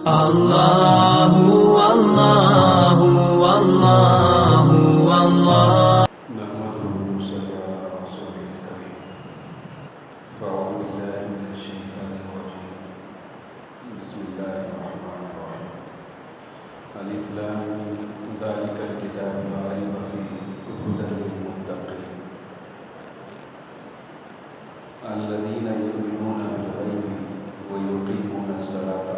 اللہ اللہ اللہ اللہ نحمده ونصلي على رسوله الكريم فأعوذ بالله من الشيطان الرجيم بسم الله الرحمن الرحيم ألف لام ميم ذلك الكتاب لا ريب فيه هدى للمتقين الذين يؤمنون بالغيب ويقيمون الصلاة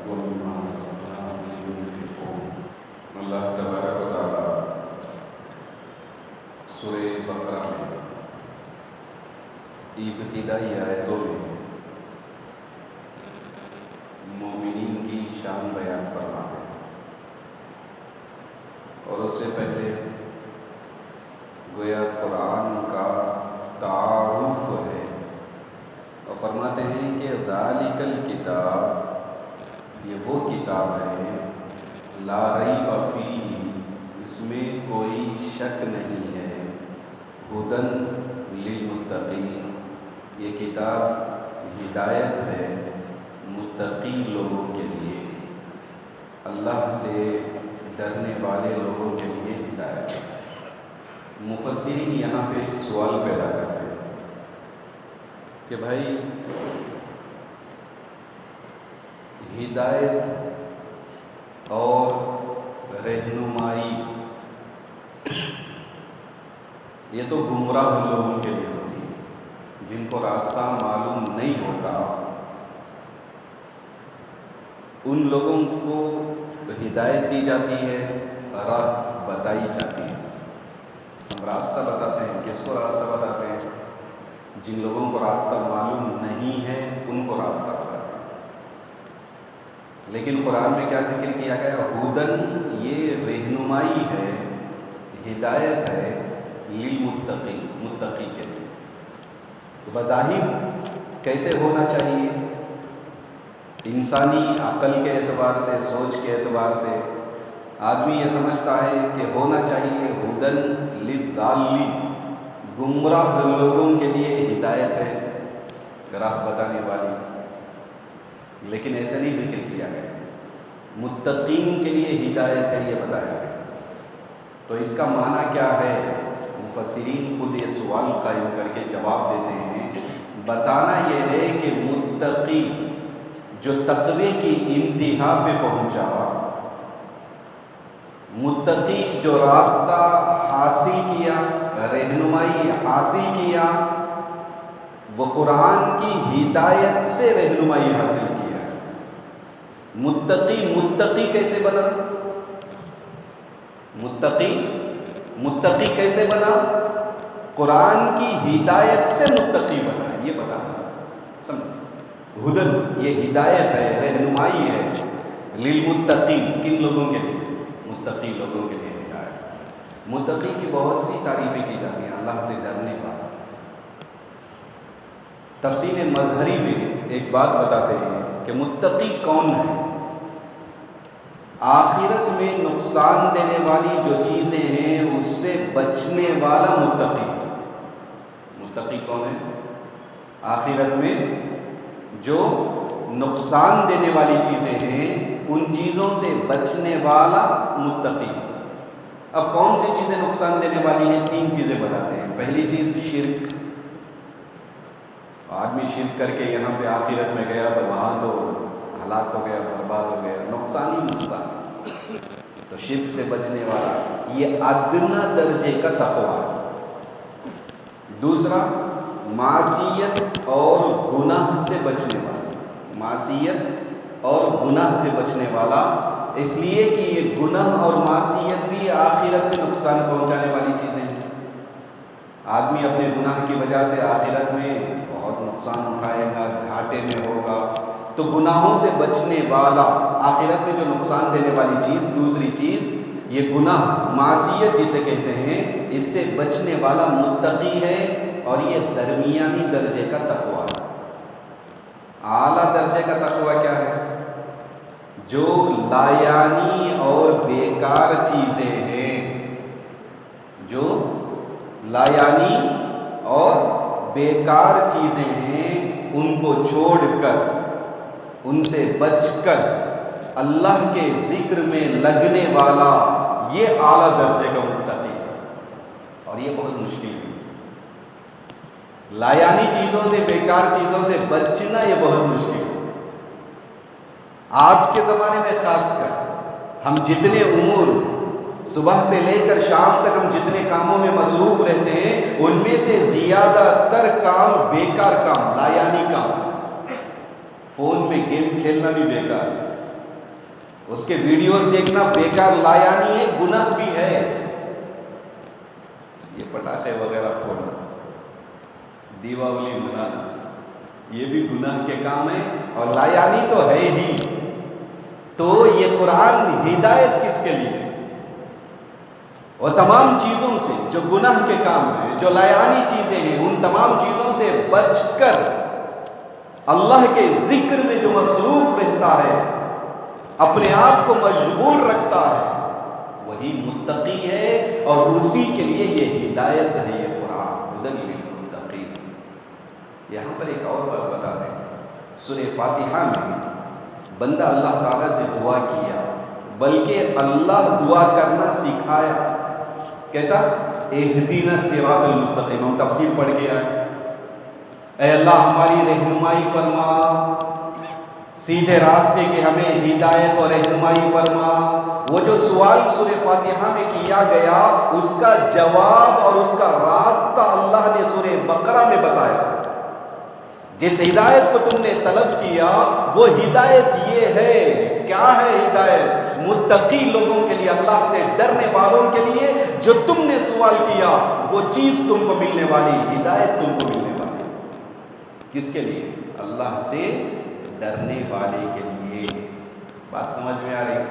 ومما رزقناهم ينفقون اللہ تبارک و تعالی سورہ بقرہ میں ابتدائی آیتوں میں مومنین کی شان بیان فرماتے ہیں، اور اس سے پہلے گویا قرآن کا تعارف ہے، اور فرماتے ہیں کہ ذالک الکتاب، یہ وہ کتاب ہے لا ریب فیہ، اس میں کوئی شک نہیں ہے، ہدن للمتقین، یہ کتاب ہدایت ہے متقی لوگوں کے لیے، اللہ سے ڈرنے والے لوگوں کے لیے ہدایت ہے۔ مفسرین یہاں پہ ایک سوال پیدا کرتے ہیں کہ بھائی ہدایت اور رہنمائی یہ تو گمراہ لوگوں کے لیے ہوتی ہے، جن کو راستہ معلوم نہیں ہوتا، ان لوگوں کو ہدایت دی جاتی ہے، راہ بتائی جاتی ہے۔ ہم راستہ بتاتے ہیں، کس کو راستہ بتاتے ہیں؟ جن لوگوں کو راستہ معلوم نہیں ہے ان کو راستہ بتاتے ہیں۔ لیکن قرآن میں کیا ذکر کیا گیا؟ ہدن، یہ رہنمائی ہے، ہدایت ہے للمتقین، متقی کے لیے۔ تو بظاہر کیسے ہونا چاہیے؟ انسانی عقل کے اعتبار سے، سوچ کے اعتبار سے آدمی یہ سمجھتا ہے کہ ہونا چاہیے ہدن للضالین، گمراہ لوگوں کے لیے ہدایت ہے، راہ بتانے والی، لیکن ایسے نہیں ذکر کیا گیا۔ متقین کے لیے ہدایت ہے، یہ بتایا گیا۔ تو اس کا معنی کیا ہے؟ مفسرین خود یہ سوال قائم کر کے جواب دیتے ہیں، بتانا یہ ہے کہ متقی جو تقوی کی انتہا پہ پہنچا، متقی جو راستہ حاصل کیا، رہنمائی حاصل کیا، وہ قرآن کی ہدایت سے رہنمائی حاصل کیا۔ متقی کیسے بنا؟ متقی کیسے بنا؟ قرآن کی ہدایت سے متقی بنا، یہ بتانا سمجھ۔ ہدن، یہ ہدایت ہے، رہنمائی ہے للمتقین، کن لوگوں کے لیے؟ متقی لوگوں کے لیے ہدایت۔ متقی کی بہت سی تعریفیں کی جاتی ہیں، اللہ سے ڈرنے والا۔ تفسیر مظہری میں ایک بات بتاتے ہیں کہ متقی کون ہے؟ آخرت میں نقصان دینے والی جو چیزیں ہیں اس سے بچنے والا متقی۔ متقی کون ہے؟ آخرت میں جو نقصان دینے والی چیزیں ہیں ان چیزوں سے بچنے والا متقی۔ اب کون سی چیزیں نقصان دینے والی ہیں؟ 3 چیزیں بتاتے ہیں۔ پہلی چیز شرک، آدمی شرک کر کے یہاں پہ آخرت میں گیا تو وہاں تو ہلاک ہو گیا، برباد ہو گیا، نقصان ہی نقصان۔ تو شرک سے بچنے والا، یہ ادنی درجے کا تقوی۔ دوسرا، معصیت اور گناہ سے بچنے والا، معصیت اور گناہ سے بچنے والا، اس لیے کہ یہ گناہ اور معصیت بھی آخرت میں نقصان پہنچانے والی چیزیں ہیں۔ آدمی اپنے گناہ کی وجہ سے آخرت میں بہت نقصان اٹھائے گا، گھاٹے میں ہوگا۔ تو گناہوں سے بچنے والا، آخرت میں جو نقصان دینے والی چیز، دوسری چیز یہ گناہ، معصیت جسے کہتے ہیں، اس سے بچنے والا متقی ہے، اور یہ درمیانی درجے کا تقوی ہے۔ اعلیٰ درجے کا تقوی کیا ہے؟ جو لایانی اور بیکار چیزیں ہیں، جو لایانی اور بیکار چیزیں ہیں ان کو چھوڑ کر، ان سے بچ کر اللہ کے ذکر میں لگنے والا یہ اعلیٰ درجے کا متقی ہے، اور یہ بہت مشکل ہے۔ لایانی چیزوں سے، بیکار چیزوں سے بچنا یہ بہت مشکل ہے۔ آج کے زمانے میں خاص کر ہم جتنے امور صبح سے لے کر شام تک ہم جتنے کاموں میں مصروف رہتے ہیں، ان میں سے زیادہ تر کام بیکار کام، لایانی کام۔ فون میں گیم کھیلنا بھی بیکار، اس کے ویڈیوز دیکھنا بیکار، لایانی ہے، گناہ بھی ہے۔ یہ پٹاخے وغیرہ پھوڑنا، دیواولی منانا، یہ بھی گناہ کے کام ہے اور لایانی تو ہے ہی۔ تو یہ قرآن ہدایت کس کے لیے ہے؟ اور تمام چیزوں سے جو گناہ کے کام ہیں، جو لایانی چیزیں ہیں، ان تمام چیزوں سے بچ کر اللہ کے ذکر میں جو مصروف رہتا ہے، اپنے آپ کو مشغول رکھتا ہے، وہی متقی ہے، اور اسی کے لیے یہ ہدایت ہے، یہ قرآن ہدی للمتقین۔ یہاں پر ایک اور بات بتا دیں، سورہ فاتحہ میں بندہ اللہ تعالیٰ سے دعا کیا، بلکہ اللہ دعا کرنا سکھایا۔ کیسا؟ اہدینا الصراط المستقیم، ہم تفسیر پڑھ کے آئے، اے اللہ ہماری رہنمائی فرما، سیدھے راستے کے ہمیں ہدایت اور رہنمائی فرما۔ وہ جو سوال سورہ فاتحہ میں کیا گیا، اس کا جواب اور اس کا راستہ اللہ نے سورہ بقرہ میں بتایا۔ جس ہدایت کو تم نے طلب کیا، وہ ہدایت یہ ہے۔ کیا ہے ہدایت؟ متقی لوگوں کے لیے، اللہ سے ڈرنے والوں کے لیے، جو تم نے سوال کیا وہ چیز تم کو ملنے والی، ہدایت تم کو ملنے والی۔ کس کے لیے؟ اللہ سے ڈرنے والے کے لیے۔ بات سمجھ میں آ رہی؟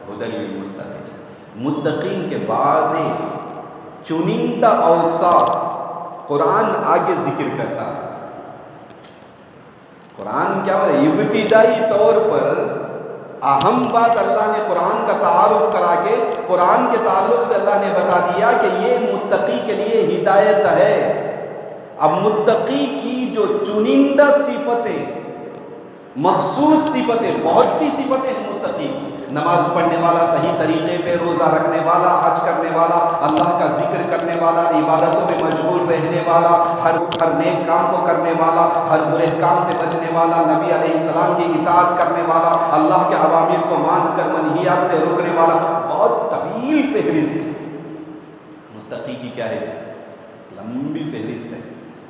ہدی للمتقین۔ متقین کے بعض چنندہ اوصاف قرآن آگے ذکر کرتا ہے۔ قرآن کیا ہے؟ ابتدائی طور پر اہم بات اللہ نے قرآن کا تعارف کرا کے قرآن کے تعلق سے اللہ نے بتا دیا کہ یہ متقی کے لیے ہدایت ہے۔ اب متقی کی جو چنندہ صفتیں، مخصوص صفتیں، بہت سی صفتیں ہیں متقی کی، نماز پڑھنے والا، صحیح طریقے پہ روزہ رکھنے والا، حج کرنے والا، اللہ کا ذکر کرنے والا، عبادتوں میں مشغول رہنے والا، ہر نیک کام کو کرنے والا، ہر برے کام سے بچنے والا، نبی علیہ السلام کی اطاعت کرنے والا، اللہ کے اوامر کو مان کر منہیات سے روکنے والا۔ بہت طویل فہرست متقی کی، کیا ہے جی؟ لمبی فہرست ہے،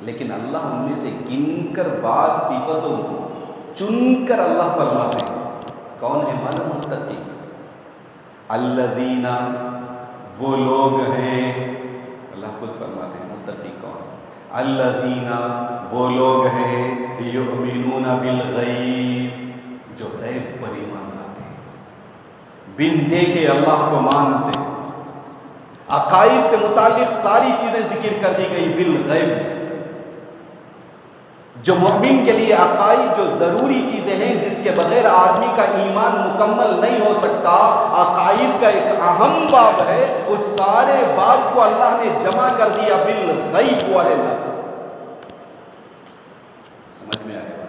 لیکن اللہ ان میں سے گن کر بعض صفتوں کو چن کر اللہ فرماتے ہیں۔ کون ہے معلوم متقی؟ الذین، وہ لوگ ہیں، اللہ خود فرماتے ہیں متقی کون؟ الذین، وہ لوگ ہیں، یؤمنون بالغیب، جو غیب پر ایمان لاتے ہیں، بن دیکھے اللہ کو مانتے ہیں۔ عقائد سے متعلق ساری چیزیں ذکر کر دی گئی بالغیب۔ جو مومن کے لیے عقائد جو ضروری چیزیں ہیں، جس کے بغیر آدمی کا ایمان مکمل نہیں ہو سکتا، عقائد کا ایک اہم باب ہے، اس سارے باب کو اللہ نے جمع کر دیا بالغیب والے لفظ۔ سمجھ میں آئے گا؟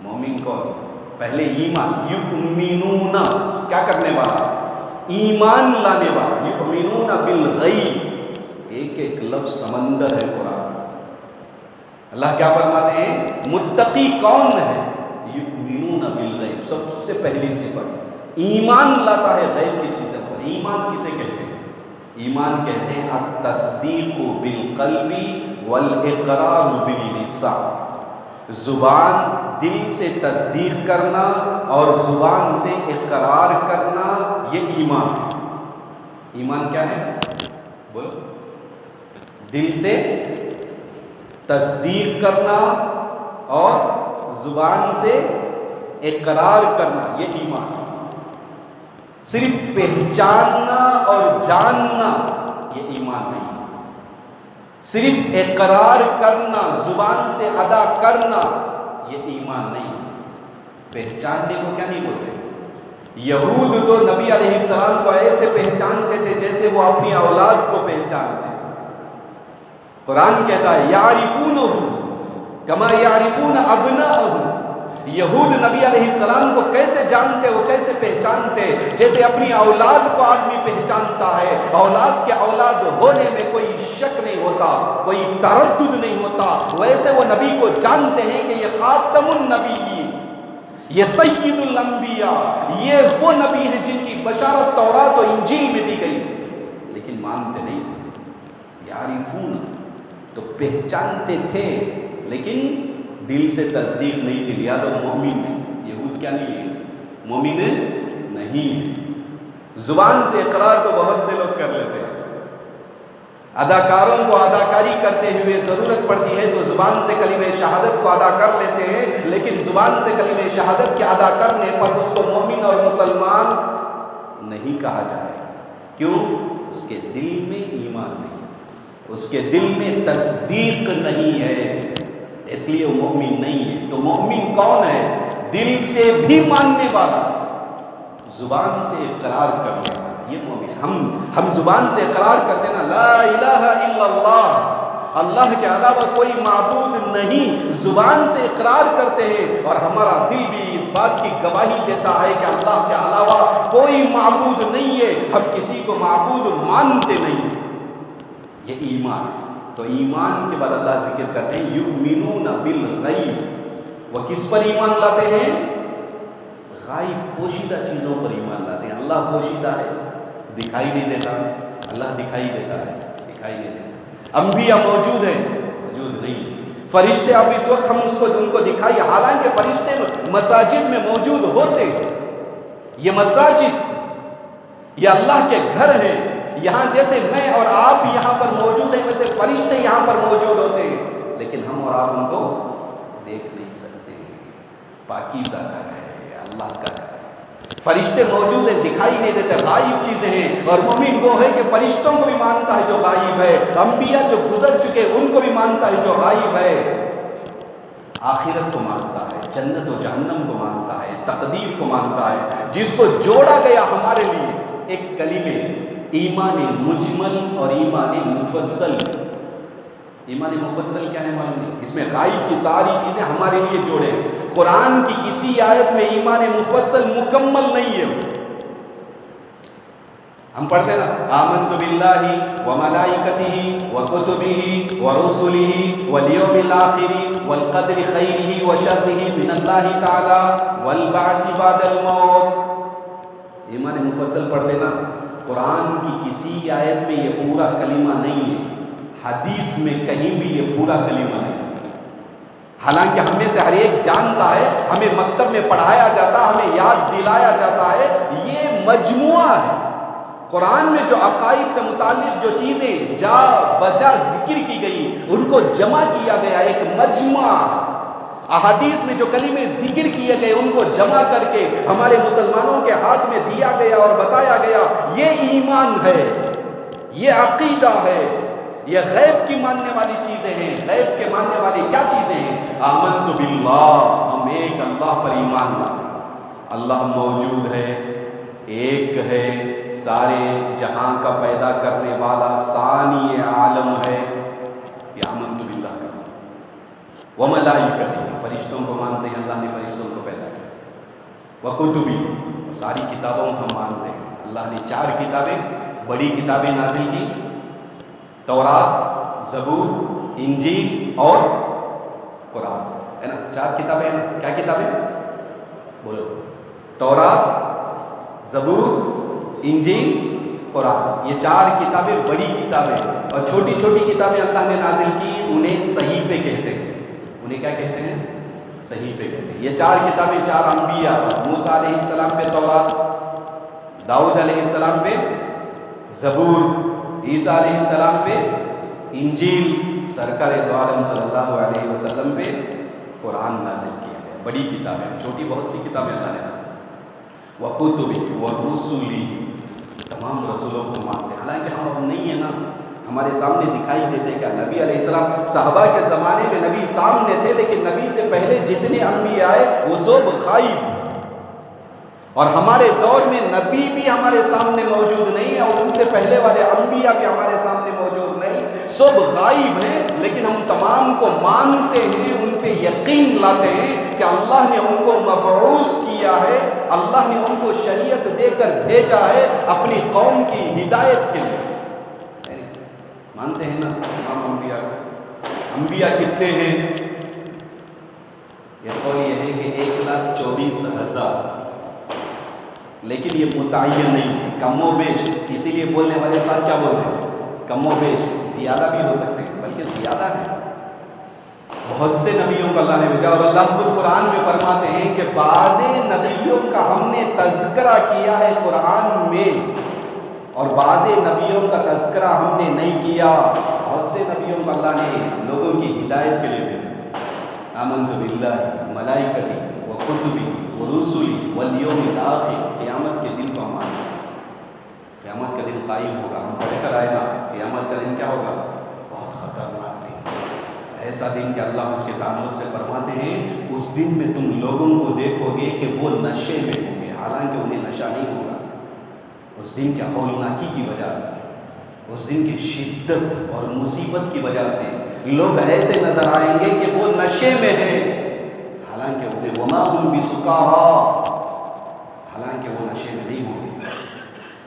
مومن کون؟ پہلے ایمان، یؤمنون، کیا کرنے والا؟ ایمان لانے والا، یؤمنون بالغیب۔ ایک ایک لفظ سمندر ہے قرآن۔ اللہ کیا فرماتے ہیں؟ متقی کون ہے؟ یؤمنون بالغیب، سب سے پہلی صفت ایمان لاتا ہے غیب کی چیزوں پر۔ ایمان کسے کہتے ہیں؟ ایمان کہتے ہیں التصدیق بالقلب والاقرار باللسان، زبان دل سے تصدیق کرنا اور زبان سے اقرار کرنا، یہ ایمان ہے۔ ایمان کیا ہے؟ بولو۔ دل سے تصدیق کرنا اور زبان سے اقرار کرنا، یہ ایمان ہے۔ صرف پہچاننا اور جاننا یہ ایمان نہیں ہے۔ صرف اقرار کرنا، زبان سے ادا کرنا، یہ ایمان نہیں ہے۔ پہچاننے کو کیا نہیں بولتے؟ یہود تو نبی علیہ السلام کو ایسے پہچانتے تھے جیسے وہ اپنی اولاد کو پہچانتے ہیں۔ قرآن کہتا ہے یعرفونہ کما یعرفون ابناءہم، یہود نبی علیہ السلام کو کیسے جانتے، وہ کیسے پہچانتے؟ جیسے اپنی اولاد کو آدمی پہچانتا ہے، اولاد کے اولاد ہونے میں کوئی شک نہیں ہوتا، کوئی تردد نہیں ہوتا، ویسے وہ نبی کو جانتے ہیں کہ یہ خاتم النبیین، یہ سید الانبیاء، یہ وہ نبی ہیں جن کی بشارت تورات و انجیل میں دی گئی، لیکن مانتے نہیں تھے۔ یعرفون، تو پہچانتے تھے لیکن دل سے تصدیق نہیں تھی، لہذا مومن نہیں۔ یہود کیا نہیں ہے؟ مومن نہیں ہے۔ زبان سے اقرار تو بہت سے لوگ کر لیتے ہیں، اداکاروں کو اداکاری کرتے ہوئے ضرورت پڑتی ہے تو زبان سے کلمہ شہادت کو ادا کر لیتے ہیں، لیکن زبان سے کلمہ شہادت کے ادا کرنے پر اس کو مومن اور مسلمان نہیں کہا جائے گا۔ کیوں؟ اس کے دل میں ایمان نہیں ہے، اس کے دل میں تصدیق نہیں ہے، اس لیے وہ مومن نہیں ہے۔ تو مومن کون ہے؟ دل سے بھی ماننے والا، زبان سے اقرار کرنے والا، یہ مومن۔ ہم زبان سے اقرار کرتے نا، لا الہ الا اللہ، اللہ کے علاوہ کوئی معبود نہیں، زبان سے اقرار کرتے ہیں، اور ہمارا دل بھی اس بات کی گواہی دیتا ہے کہ اللہ کے علاوہ کوئی معبود نہیں ہے، ہم کسی کو معبود مانتے نہیں ہیں، یہ ایمان ہے۔ تو ایمان کے بعد اللہ ذکر کرتے ہیں یؤمنون بالغیب، وہ کس پر ایمان لاتے ہیں؟ غائب، پوشیدہ چیزوں پر ایمان لاتے ہیں۔ اللہ پوشیدہ ہے، دکھائی نہیں دیتا، اللہ دکھائی دیتا ہے، دکھائی نہیں دیتا۔ انبیاء موجود ہیں، موجود نہیں ہیں۔ فرشتے اب اس وقت ہم ان کو دکھائی، حالانکہ فرشتے مساجد میں موجود ہوتے، یہ مساجد یہ اللہ کے گھر ہیں، یہاں جیسے میں اور آپ یہاں پر موجود ہیں ویسے فرشتے یہاں پر موجود ہوتے ہیں، لیکن ہم اور آپ ان کو دیکھ نہیں سکتے۔ پاکیزہ گھر ہے، اللہ کا گھر ہے، فرشتے موجود ہیں، دکھائی نہیں دیتے، غائب چیزیں ہیں۔ اور مومن وہ ہے کہ فرشتوں کو بھی مانتا ہے جو غائب ہے، انبیاء جو گزر چکے ان کو بھی مانتا ہے جو غائب ہے، آخرت کو مانتا ہے، جنت و جہنم کو مانتا ہے، تقدیر کو مانتا ہے، جس کو جوڑا گیا ہمارے لیے ایک کلمے، ایمان مجمل اور ایمان مفصل۔ ایمان مفصل کیا ہے معلوم نہیں؟ اس میں غائب کی ساری چیزیں ہمارے لیے جوڑے ہیں۔ قرآن کی کسی آیت میں ایمان مفصل مکمل نہیں ہے۔ ہم پڑھتے ہیں نا، آمنت باللہ وملائکتہ وکتبہ ورسلہ والیوم الآخر والقدر خیرہ وشرہ من اللہ تعالی والبعث بعد الموت۔ ایمان مفصل پڑھتے نا، قرآن کی کسی آیت میں یہ پورا کلمہ نہیں ہے، حدیث میں کہیں بھی یہ پورا کلمہ نہیں ہے، حالانکہ ہم میں سے ہر ایک جانتا ہے، ہمیں مکتب میں پڑھایا جاتا، ہمیں یاد دلایا جاتا ہے، یہ مجموعہ ہے۔ قرآن میں جو عقائد سے متعلق جو چیزیں جا بجا ذکر کی گئی ان کو جمع کیا گیا، ایک مجموعہ۔ احادیث میں جو کلمے ذکر کیے گئے ان کو جمع کر کے ہمارے مسلمانوں کے ہاتھ میں دیا گیا اور بتایا گیا، یہ ایمان ہے، یہ عقیدہ ہے، یہ غیب کی ماننے والی چیزیں ہیں۔ غیب کے ماننے والی کیا چیزیں ہیں؟ آمنت باللہ، ہم ایک اللہ پر ایمان لاتے ہیں، اللہ موجود ہے، ایک ہے، سارے جہاں کا پیدا کرنے والا، ثانی عالم ہے، یہ آمنت باللہ کا۔ وملائکتہ، فرشتوں کو مانتے ہیں، اللہ نے فرشتوں کو پیدا کیا۔ وکتبہ، ساری کتابوں کو ہم مانتے ہیں، اللہ نے 4 کتابیں، بڑی کتابیں نازل کی، تورات، زبور، انجیل اور قرآن، ہے نا؟ 4 کتابیں ہیں نا؟ کیا کتابیں؟ بولو، تورات، زبور، انجیل، قرآن، یہ 4 کتابیں بڑی کتابیں، اور چھوٹی چھوٹی کتابیں اللہ نے نازل کی، انہیں صحیفے کہتے ہیں۔ انہیں کیا کہتے ہیں؟ صحیفے کہتے ہیں۔ یہ 4 کتابیں 4 انبیاء، موسیٰ علیہ السلام پہ تورات، داؤد علیہ السلام پہ زبور، عیسیٰ علیہ السلام پہ انجیل، سرکار دو عالم صلی اللہ علیہ وسلم پہ قرآن نازل کیا گیا۔ بڑی کتابیں، چھوٹی بہت سی کتابیں اللہ نے نازل کی۔ وَكُتُبِهِ وَرُسُلِهِ، تمام رسولوں کو مانتے ہیں، حالانکہ ہم اب نہیں ہیں نا، ہمارے سامنے دکھائی دیتے کہ نبی علیہ السلام، صحابہ کے زمانے میں نبی سامنے تھے، لیکن نبی سے پہلے جتنے انبیاء آئے وہ سب غائب، اور ہمارے دور میں نبی بھی ہمارے سامنے موجود نہیں ہے، اور ان سے پہلے والے انبیاء بھی ہمارے سامنے موجود نہیں۔ سب غائب ہیں، لیکن ہم تمام کو مانتے ہیں، ان پہ یقین لاتے ہیں کہ اللہ نے ان کو مبعوث کیا ہے، اللہ نے ان کو شریعت دے کر بھیجا ہے اپنی قوم کی ہدایت کے لیے۔ مانتے ہیں نا تمام انبیاء کو؟ انبیاء کتنے ہیں؟ یہ قول یہ ہے کہ 1,24,000، لیکن یہ متعین نہیں ہے، کم و بیش، اسی لیے بولنے والے ساتھ کیا بول رہے ہیں؟ کم و بیش، زیادہ بھی ہو سکتے ہیں، بلکہ زیادہ ہے۔ بہت سے نبیوں کو اللہ نے بھیجا، اور اللہ خود قرآن میں فرماتے ہیں کہ بعض نبیوں کا ہم نے تذکرہ کیا ہے قرآن میں، اور بعض نبیوں کا تذکرہ ہم نے نہیں کیا۔ بہت سے نبیوں کو اللہ نے لوگوں کی ہدایت کے لیے بھیجا۔ آمنت باللہ ملائکتی و کتبی و رسلی والیوم الآخر، قیامت کے دن کو ہم مانتے ہیں۔ قیامت کا دن قائم ہوگا، ہم پڑھ کر آئے نا، قیامت کا دن کیا ہوگا؟ بہت خطرناک دن، ایسا دن کہ اللہ اس کے تعلق سے فرماتے ہیں اس دن میں تم لوگوں کو دیکھو گے کہ وہ نشے میں ہوں گے، حالانکہ انہیں نشہ نہیں ہوگا۔ اس دن کے ہولناکی کی وجہ سے، اس دن کی شدت اور مصیبت کی وجہ سے لوگ ایسے نظر آئیں گے کہ وہ نشے میں ہیں، حالانکہ انہیں وما ہم بسکارا، حالانکہ وہ نشے میں نہیں ہوں گے۔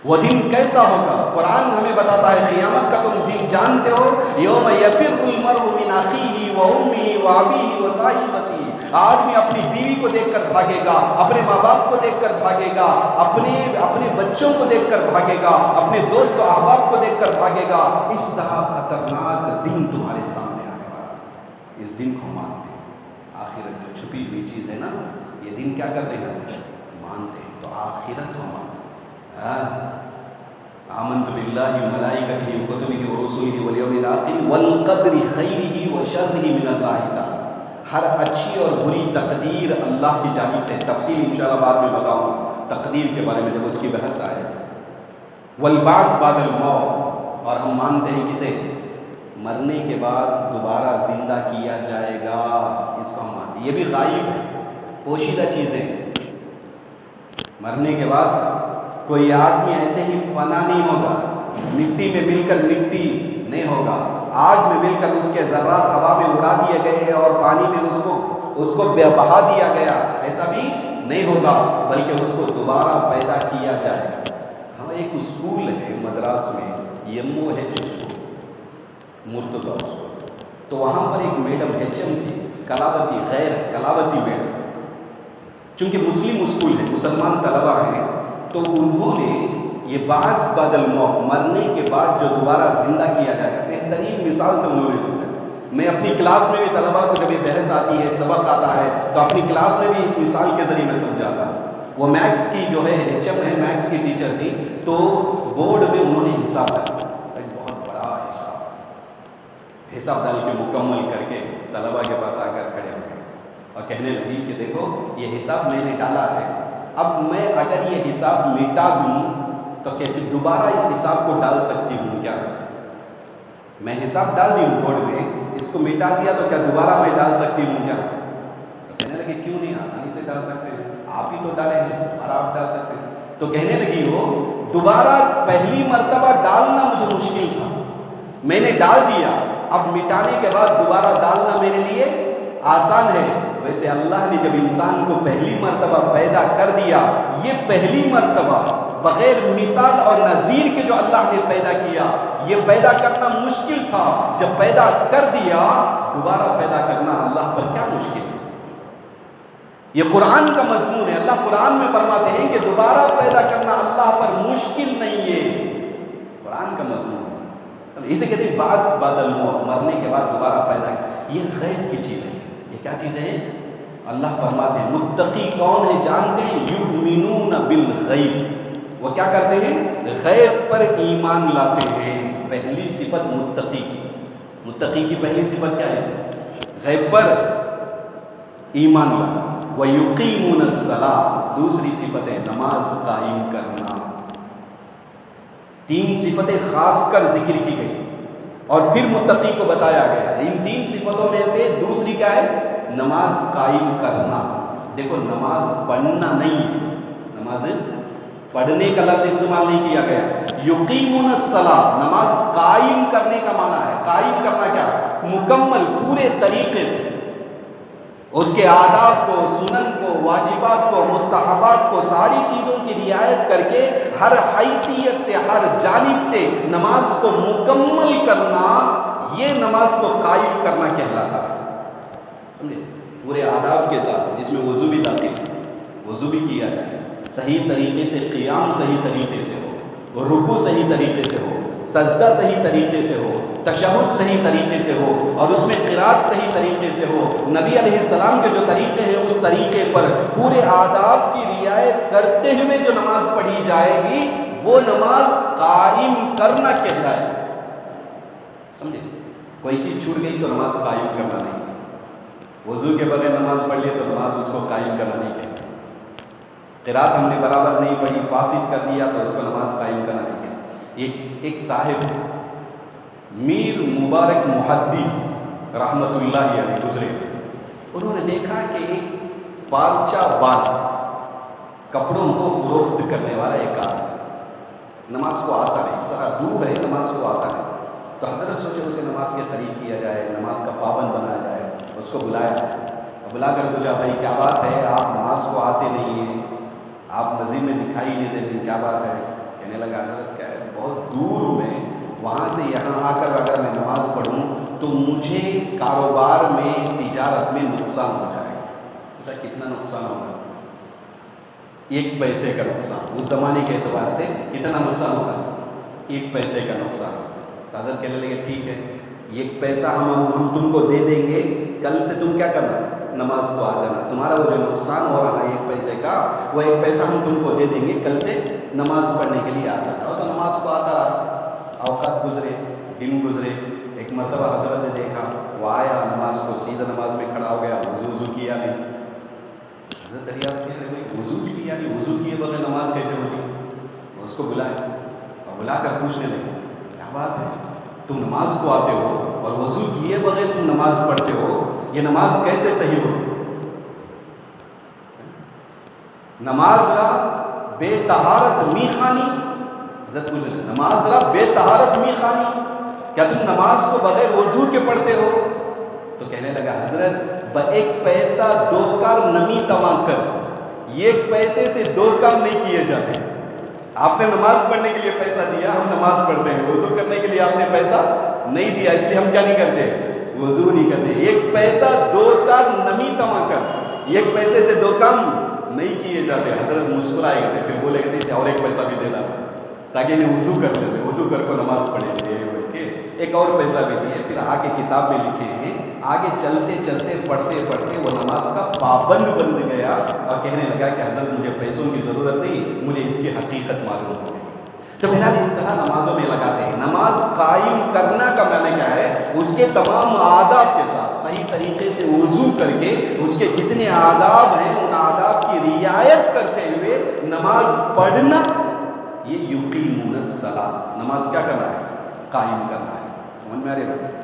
وہ دن کیسا ہوگا؟ قرآن ہمیں بتاتا ہے قیامت کا تم دن جانتے ہو، یوم یفر المرء من اخیہ و امہ و ابیہ و صاحبتہ، آدمی اپنی بیوی کو دیکھ کر بھاگے گا، اپنے ماں باپ کو دیکھ کر بھاگے گا، اپنے بچوں کو دیکھ کر بھاگے گا، اپنے دوست و احباب کو دیکھ کر بھاگے گا۔ اس طرح خطرناک دن تمہارے سامنے آنے والا، اس دن کو مانتے ہیں۔ آخرت جو چھپی ہوئی چیز ہے نا، یہ دن کیا کرتے ہیں؟ مانتے ہیں۔ تو آخرت کو مانتے ہیں۔ آمنت باللہ وملائکتہ وکتبہ ورسلہ والیوم الآخر والقدر خیرہ وشرہ من اللہ تعالی، ہر اچھی اور بری تقدیر اللہ کی جانب سے۔ تفصیل انشاءاللہ بعد میں بتاؤں گا تقدیر کے بارے میں جب اس کی بحث آئے۔ والبعث بعد الموت، اور ہم مانتے ہیں کسے؟ مرنے کے بعد دوبارہ زندہ کیا جائے گا، اس کو ہم مانتے ہیں۔ یہ بھی غائب ہے، پوشیدہ چیزیں۔ مرنے کے بعد کوئی آدمی ایسے ہی فنا نہیں ہوگا، مٹی میں مل کر مٹی نہیں ہوگا، آگ میں مل کر اس کے ذرات ہوا میں اڑا دیے گئے اور پانی میں اس کو بہا دیا گیا، ایسا بھی نہیں ہوگا، بلکہ اس کو دوبارہ پیدا کیا جائے گا۔ ہاں، ایک اسکول ہے مدراس میں، یمو ایچ اسکول، مرتضیٰ اسکول، تو وہاں پر ایک میڈم HM تھی، کلاوتی، غیر کلاوتی میڈم، چونکہ مسلم اسکول ہے، مسلمان طلبہ ہیں، تو انہوں نے یہ بعث بعد الموت، مرنے کے بعد جو دوبارہ زندہ کیا جائے گا، بہترین مثال سے انہوں نے سمجھا۔ میں اپنی کلاس میں بھی طلباء کو جب یہ بحث آتی ہے، سبق آتا ہے، تو اپنی کلاس میں بھی اس مثال کے ذریعے میں سمجھاتا ہوں۔ وہ میکس کی جو ہے HM ہے، میکس کی ٹیچر تھی، تو بورڈ میں انہوں نے حساب ڈالا، ایک بہت بڑا حساب ڈال کے مکمل کر کے طلباء کے پاس آ کر کھڑے ہو گئے اور کہنے لگی کہ دیکھو یہ حساب میں نے ڈالا ہے، اب میں اگر یہ حساب مٹا دوں تو کہ دوبارہ اس حساب کو ڈال سکتی ہوں کیا؟ میں حساب ڈال دی ہوں بورڈ میں، اس کو مٹا دیا تو کیا دوبارہ میں ڈال سکتی ہوں کیا؟ تو کہنے لگے کیوں نہیں، آسانی سے ڈال سکتے ہیں، آپ ہی تو ڈالے ہیں اور آپ ڈال سکتے ہیں۔ تو کہنے لگی وہ دوبارہ پہلی مرتبہ ڈالنا مجھے مشکل تھا، میں نے ڈال دیا، اب مٹانے کے بعد دوبارہ ڈالنا میرے لیے آسان ہے۔ ویسے اللہ نے جب انسان کو پہلی مرتبہ پیدا کر دیا، یہ پہلی مرتبہ بغیر مثال اور نظیر کے جو اللہ نے پیدا کیا، یہ پیدا کرنا مشکل تھا، جب پیدا کر دیا دوبارہ پیدا کرنا اللہ پر کیا مشکل ہے؟ یہ قرآن کا مضمون ہے، اللہ قرآن میں فرماتے ہیں کہ دوبارہ پیدا کرنا اللہ پر مشکل نہیں ہے، قرآن کا مضمون ہے۔ اسے کہتے ہیں بعث بعد الموت، مرنے کے بعد دوبارہ پیدا، یہ غیب کی چیز ہے۔ یہ کیا چیز ہے؟ اللہ فرماتے ہیں متقی کون ہے جانتے ہیں؟ یؤمنون بالغیب، وہ کیا کرتے ہیں؟ غیب پر ایمان لاتے ہیں۔ پہلی صفت متقی کی، متقی کی پہلی صفت کیا ہے؟ غیب پر ایمان لانا۔ وَيُقِيمُونَ الصَّلَاةَ، دوسری صفت ہے نماز قائم کرنا۔ تین صفتیں خاص کر ذکر کی گئی اور پھر متقی کو بتایا گیا۔ ان تین صفتوں میں سے دوسری کیا ہے؟ نماز قائم کرنا۔ دیکھو نماز پڑھنا نہیں ہے، نماز پڑھنے کا لفظ استعمال نہیں کیا گیا. یقیمون الصلاۃ نماز قائم کرنے کا معنی ہے. قائم کرنا کیا ہے؟ مکمل پورے طریقے سے اس کے آداب کو، سنن کو، واجبات کو، مستحبات کو، ساری چیزوں کی رعایت کر کے ہر حیثیت سے، ہر جانب سے نماز کو مکمل کرنا، یہ نماز کو قائم کرنا کہلاتا ہے. سمجھے؟ پورے آداب کے ساتھ، جس میں وضو بھی داخل، وضو بھی کیا جائے، صحیح طریقے سے قیام صحیح طریقے سے ہو، رکوع صحیح طریقے سے ہو، سجدہ صحیح طریقے سے ہو، تشہد صحیح طریقے سے ہو، اور اس میں قرات صحیح طریقے سے ہو. نبی علیہ السلام کے جو طریقے ہیں اس طریقے پر پورے آداب کی رعایت کرتے ہوئے جو نماز پڑھی جائے گی وہ نماز قائم کرنا کہتا ہے. سمجھے؟ کوئی چیز چھوٹ گئی تو نماز قائم کرنا نہیں ہے. وضو کے بغیر نماز پڑھ لیے تو نماز اس کو قائم کرنا نہیں کہتا. قرات ہم نے برابر نہیں پڑھی، فاسد کر دیا تو اس کو نماز قائم کرنا نہیں کہتا. ایک صاحب میر مبارک محدث رحمت اللہ علیہ گزرے. انہوں نے دیکھا کہ ایک پارچہ بان کپڑوں کو فروخت کرنے والا ایک آدمی نماز کو آتا نہیں، ذرا دور ہے، نماز کو آتا نہیں. تو حضرت سوچے اسے نماز کے قریب کیا جائے، نماز کا پابند بنایا جائے. اس کو بلایا، بلا کر پوچھا بھائی کیا بات ہے، آپ نماز کو آتے نہیں ہیں، آپ نظیر میں دکھائی نہیں دیتے، کیا بات ہے؟ کہنے لگا حضرت کیا ہے، بہت دور میں وہاں سے یہاں آ کر اگر میں نماز پڑھوں تو مجھے کاروبار میں، تجارت میں نقصان ہو جائے گا. پوچھا کتنا نقصان ہوگا؟ 1 پیسے کا نقصان. اس زمانے کے اعتبار سے کتنا نقصان ہوگا؟ 1 پیسے کا نقصان. تو حضرت کہنے لگے ٹھیک ہے، 1 پیسہ ہم تم کو دے دیں گے، کل سے تم کیا کرنا؟ نماز کو آ جانا. تمہارا وہ جو نقصان ہو رہا ہے 1 پیسے کا، وہ 1 پیسہ ہم تم کو دے دیں گے، کل سے نماز پڑھنے کے لیے آ جاتا. تو نماز کو آتا رہا. اوقات گزرے، دن گزرے. ایک مرتبہ حضرت نے دیکھا، وہ آیا نماز کو، سیدھا نماز میں کھڑا ہو گیا، وضو کیا نہیں. حضرت دریافت کیا بھائی وضو کیا نہیں، وضو کیے بغیر نماز کیسے ہوتی؟ اس کو بلائے اور بلا کر پوچھنے لگے کیا بات ہے، تم نماز کو آتے ہو اور وضو کیے بغیر تم نماز پڑھتے ہو، یہ نماز کیسے صحیح ہوگی؟ نماز را بے طہارت می خانی. حضرت پوچھ لے نماز را بے طہارت می خانی، کیا تم نماز کو بغیر وضو کے پڑھتے ہو؟ تو کہنے لگا حضرت 1 پیسہ 2 کار نمی تواں کر، 1 پیسے سے 2 کام نہیں کیے جاتے. آپ نے نماز پڑھنے کے لیے پیسہ دیا، ہم نماز پڑھتے ہیں. وضو کرنے کے لیے آپ نے پیسہ نہیں دیا، اس لیے ہم کیا نہیں کرتے؟ وضو نہیں کرتے. 1 پیسہ 2 کار نمی تواں کر، 1 پیسے سے 2 کام نہیں کیے جاتے. حضرت مسکرائے گئے، پھر بولے گئے اسے اور 1 پیسہ بھی دینا تاکہ انہیں وضو کر لیتے، وضو کر کو نماز پڑھے تھے بول کے 1 اور پیسہ بھی دیے. پھر آگے کتاب میں لکھے ہیں، آگے چلتے چلتے پڑھتے پڑھتے وہ نماز کا پابند بن گیا اور کہنے لگا کہ حضرت مجھے پیسوں کی ضرورت نہیں، مجھے اس کی حقیقت معلوم ہو گئی. تو بہرحال اس طرح نمازوں میں لگاتے ہیں. نماز قائم کرنا کا معنی کیا ہے؟ اس کے تمام آداب کے ساتھ صحیح طریقے سے وضو کر کے اس کے جتنے آداب ہیں ان آداب کی رعایت کرتے ہوئے نماز پڑھنا، یہ یقیمون الصلاۃ. نماز کیا کرنا ہے؟ قائم کرنا ہے. سمجھ میں آ رہی ہے؟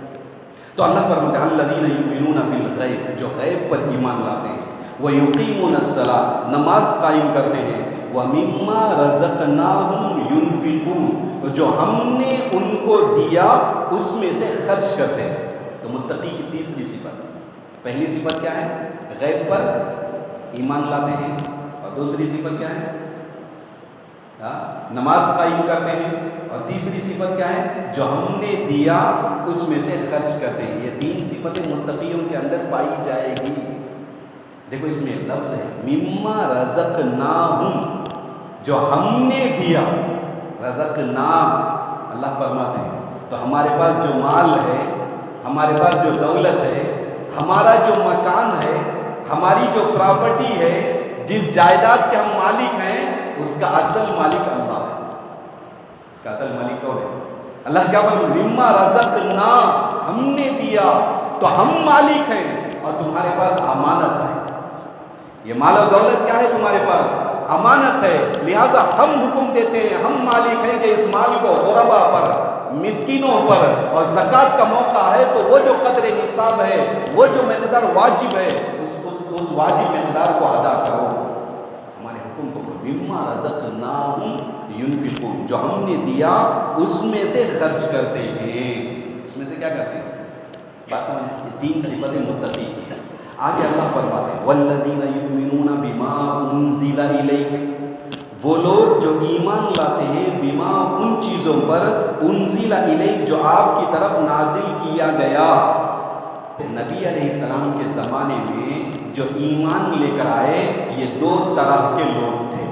تو اللہ فرماتے ہیں الذین یؤمنون بالغیب، جو غیب پر ایمان لاتے ہیں، ویقیمون الصلاۃ، نماز قائم کرتے ہیں، ومما رزقناہم ينفقون، جو ہم نے ان کو دیا اس میں سے خرچ کرتے ہیں. تو متقی کی تیسری صفت، پہلی صفت کیا ہے؟ غیب پر ایمان لاتے ہیں، اور دوسری صفت کیا ہے؟ نماز قائم کرتے ہیں، اور تیسری صفت کیا ہے؟ جو ہم نے دیا اس میں سے خرچ کرتے ہیں. یہ 3 صفتیں متقیوں کے اندر پائی جائے گی. دیکھو اس میں لفظ ہے مما رزقناہم، جو ہم نے دیا. رزقنا، اللہ فرماتے ہیں تو ہمارے پاس جو مال ہے، ہمارے پاس جو دولت ہے، ہمارا جو مکان ہے، ہماری جو پراپرٹی ہے، جس جائیداد کے ہم مالک ہیں، اس کا اصل مالک اللہ ہے. اس کا اصل مالک کون ہے؟ اللہ کیا فرماتے ہیں؟ مما رزقنا، ہم نے دیا تو ہم مالک ہیں، اور تمہارے پاس امانت ہے. یہ مال و دولت کیا ہے؟ تمہارے پاس امانت ہے. لہٰذا ہم حکم دیتے ہیں، ہم مالک ہیں کہ اس مال کو غربا پر، مسکینوں پر، اور زکوٰۃ کا موقع ہے تو وہ جو قدر نصاب ہے، وہ جو مقدار واجب ہے، اس واجب مقدار کو ادا کرو. ہمارے حکم کو مما رزقناہم ينفقون، جو ہم نے دیا اس میں سے خرچ کرتے ہیں. اس میں سے کیا کرتے ہیں؟ بات سمجھ. یہ 3 صفتیں متقی کی ہیں. آگے اللہ فرماتے ہیں والذین یؤمنون بما انزل الیک، وہ لوگ جو ایمان لاتے ہیں بما ان چیزوں پر انزل الیک جو آپ کی طرف نازل کیا گیا. نبی علیہ السلام کے زمانے میں جو ایمان لے کر آئے یہ 2 طرح کے لوگ تھے.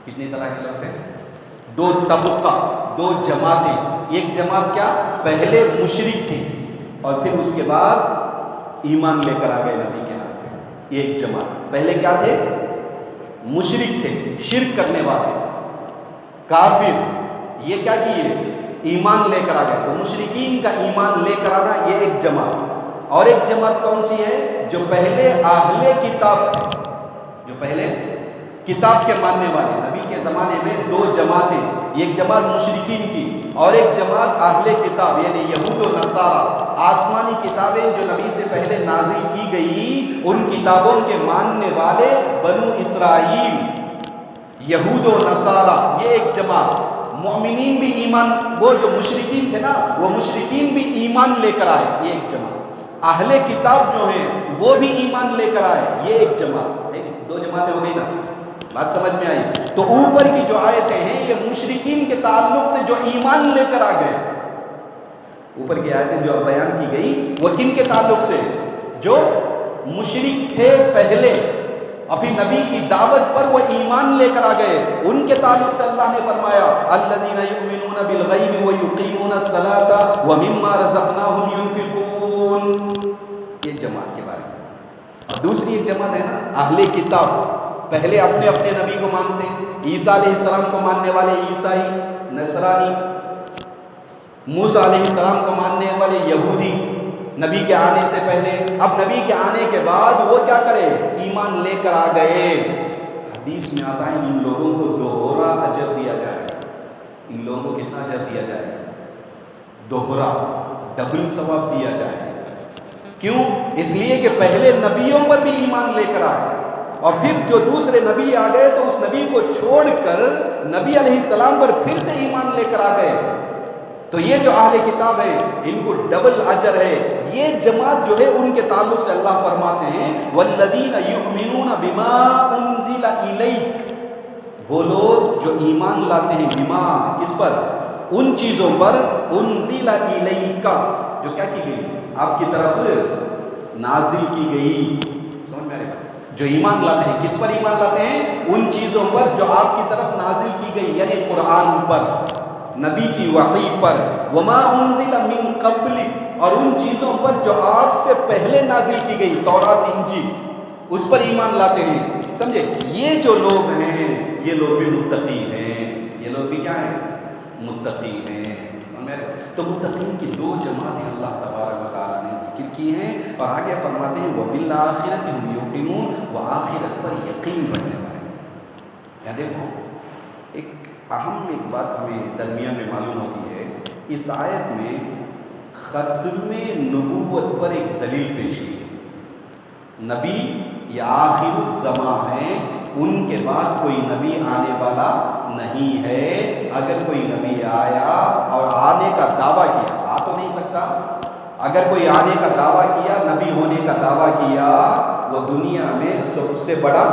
کتنے طرح کے لوگ تھے؟ 2 طبقہ، 2 جماعتیں. ایک جماعت کیا؟ پہلے مشرک تھی اور پھر اس کے بعد ایمان لے کر آ گئے نبی کے ہاتھ پہ. ایک جماعت پہلے کیا تھے؟ مشرک تھے، شرک کرنے والے، کافر. یہ کیا کیے؟ ایمان لے کر آ گئے. تو مشرکین کا ایمان لے کر آنا یہ ایک جماعت. اور ایک جماعت کون سی ہے؟ جو پہلے اہل کتاب تھے، جو پہلے کتاب کے ماننے والے. نبی کے زمانے میں 2 جماعتیں، ایک جماعت مشرکین کی اور ایک جماعت اہل کتاب یعنی یہود و نصارہ. آسمانی کتابیں جو نبی سے پہلے نازل کی گئی ان کتابوں کے ماننے والے بنو اسرائیل، یہود و نصارہ، یہ ایک جماعت. مومنین بھی ایمان، وہ جو مشرکین تھے نا وہ مشرکین بھی ایمان لے کر آئے، یہ ایک جماعت. اہل کتاب جو ہیں وہ بھی ایمان لے کر آئے، یہ ایک جماعت. 2 جماعتیں ہو گئی نا. بات سمجھ میں آئی؟ تو اوپر کی جو آیتیں ہیں یہ مشرکین کے تعلق سے جو ایمان لے کر آ گئے. اوپر کی آیتیں جو اب بیان کی گئی وہ کن کے تعلق سے؟ جو مشرک تھے پہلے، ابھی نبی کی دعوت پر وہ ایمان لے کر آ گئے، ان کے تعلق سے اللہ نے فرمایا الذین یؤمنون بالغیب ویقیمون الصلاۃ ومما رزقناہم ینفقون. یہ جماعت کے بارے میں. دوسری ایک جماعت ہے نا اہل کتاب، پہلے اپنے اپنے نبی کو مانتے، عیسیٰ علیہ السلام کو ماننے والے عیسائی نصرانی، موسیٰ علیہ السلام کو ماننے والے یہودی نبی کے آنے سے پہلے. اب نبی کے آنے کے بعد وہ کیا کرے؟ ایمان لے کر آ گئے. حدیث میں آتا ہے ان لوگوں کو 2 اجر دیا جائے. ان لوگوں کو کتنا اجر دیا جائے؟ 2، ڈبل ثواب دیا جائے. کیوں؟ اس لیے کہ پہلے نبیوں پر بھی ایمان لے کر آئے اور پھر جو دوسرے نبی آ گئے تو اس نبی کو چھوڑ کر نبی علیہ السلام پر پھر سے ایمان لے کر آ گئے. تو یہ جو اہل کتاب ہے ان کو ڈبل اجر ہے. یہ جماعت جو ہے ان کے تعلق سے اللہ فرماتے ہیں والذین یؤمنون بما انزل الیک، وہ لوگ جو ایمان لاتے ہیں بما، کس پر؟ ان چیزوں پر انزل الیک جو کیا کی گئی؟ آپ کی طرف نازل کی گئی. سمجھ میں آ رہی بات؟ جو ایمان لاتے ہیں کس پر ایمان لاتے ہیں؟ ان چیزوں پر جو آپ کی طرف نازل کی گئی، یعنی قرآن پر، نبی کی وحی پر. وما انزل من قبلک، اور ان چیزوں پر جو آپ سے پہلے نازل کی گئی، تورات انجیل، اس پر ایمان لاتے ہیں. سمجھے؟ یہ جو لوگ ہیں یہ لوگ بھی متقی ہیں. یہ لوگ بھی کیا ہیں؟ متقی ہیں. تو متقین کی 2 جماعتیں اللہ تبارک و تعالیٰ نے ذکر کی ہیں اور آگے فرماتے ہیں وَبِالْآخِرَةِ هُمْ يُوقِنُونَ، وہ آخرت پر یقین رکھنے والے. یا دیکھو ایک اہم بات ہمیں درمیان میں معلوم ہوتی ہے. اس آیت میں ختم نبوت پر ایک دلیل پیش کی گئی. نبی یہ آخر الزمان ہیں، ان کے بعد کوئی نبی آنے والا نہیں ہے. اگر کوئی نبی آیا اور آنے کا دعویٰ کیا، آ تو نہیں سکتا، اگر کوئی آنے کا دعویٰ کیا، نبی ہونے کا دعویٰ کیا، وہ دنیا میں سب سے بڑا،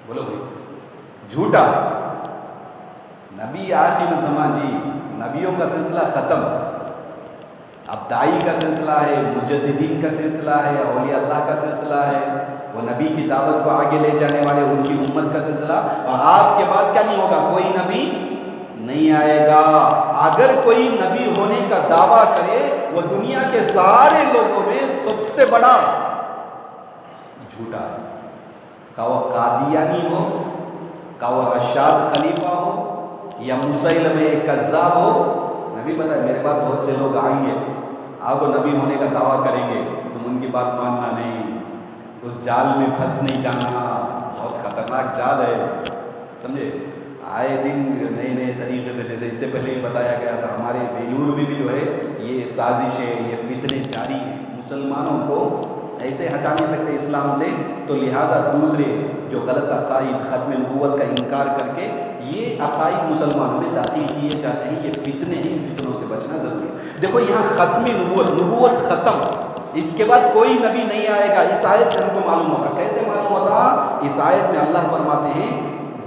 بولو بھائی، جھوٹا. نبی آخر زمان جی، نبیوں کا سلسلہ ختم. اب داعی کا سلسلہ ہے، مجددین کا سلسلہ ہے، اولیاء اللہ کا سلسلہ ہے، وہ نبی کی دعوت کو آگے لے جانے والے ان کی امت کا سلسلہ. اور آپ کے بعد کیا نہیں ہوگا؟ کوئی نبی نہیں آئے گا. اگر کوئی نبی ہونے کا دعویٰ کرے وہ دنیا کے سارے لوگوں میں سب سے بڑا جھوٹا ہے. کہ وہ قادیانی ہو، کہ وہ رشاد خلیفہ ہو یا مسیلمہ کذاب ہو. نبی بتائے میرے بعد بہت سے لوگ آئیں گے، آپ کو نبی ہونے کا دعویٰ کریں گے، تم ان کی بات ماننا نہیں، اس جال میں پھنس نہیں جانا، بہت خطرناک جال ہے. سمجھے؟ آئے دن نئے نئے طریقے سے، جیسے اس سے پہلے ہی بتایا گیا تھا ہمارے بیلور میں بھی جو ہے یہ سازشیں، یہ فتنے جاری ہیں. مسلمانوں کو ایسے ہٹا نہیں سکتے اسلام سے، تو لہٰذا دوسرے جو غلط عقائد ختم نبوت کا انکار کر کے یہ عقائد مسلمانوں میں داخل کیے جاتے ہیں، یہ فتنے ہیں، ان فتنوں سے بچنا ضروری ہے۔ دیکھو یہاں ختم نبوت ختم، اس کے بعد کوئی نبی نہیں آئے گا، اس آیت سے ہم کو معلوم ہوتا۔ کیسے معلوم ہوتا؟ اس آیت میں اللہ فرماتے ہیں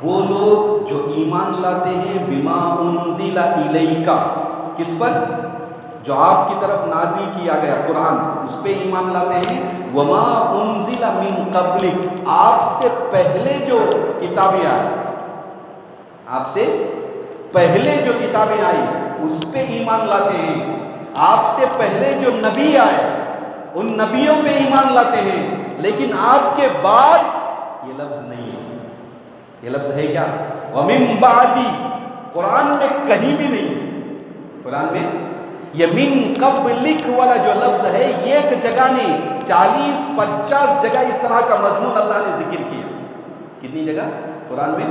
وہ لوگ جو ایمان لاتے ہیں بما انزل الیک، کس پر؟ جو آپ کی طرف نازل کیا گیا قرآن، اس پہ ایمان لاتے ہیں۔ وما انزل من قبلک، آپ سے پہلے جو کتابیں آئی، آپ سے پہلے جو کتابیں آئی اس پہ ایمان لاتے ہیں۔ آپ سے پہلے جو نبی آئے ان نبیوں پہ ایمان لاتے ہیں، لیکن آپ کے بعد یہ لفظ نہیں ہے۔ یہ لفظ ہے کیا؟ وَمِن بَعْدِ، قرآن میں کہیں بھی نہیں ہے۔ قرآن میں یہ من قبلک والا جو لفظ ہے یہ ایک جگہ نہیں، 40-50 جگہ اس طرح کا مضمون اللہ نے ذکر کیا۔ کتنی جگہ قرآن میں؟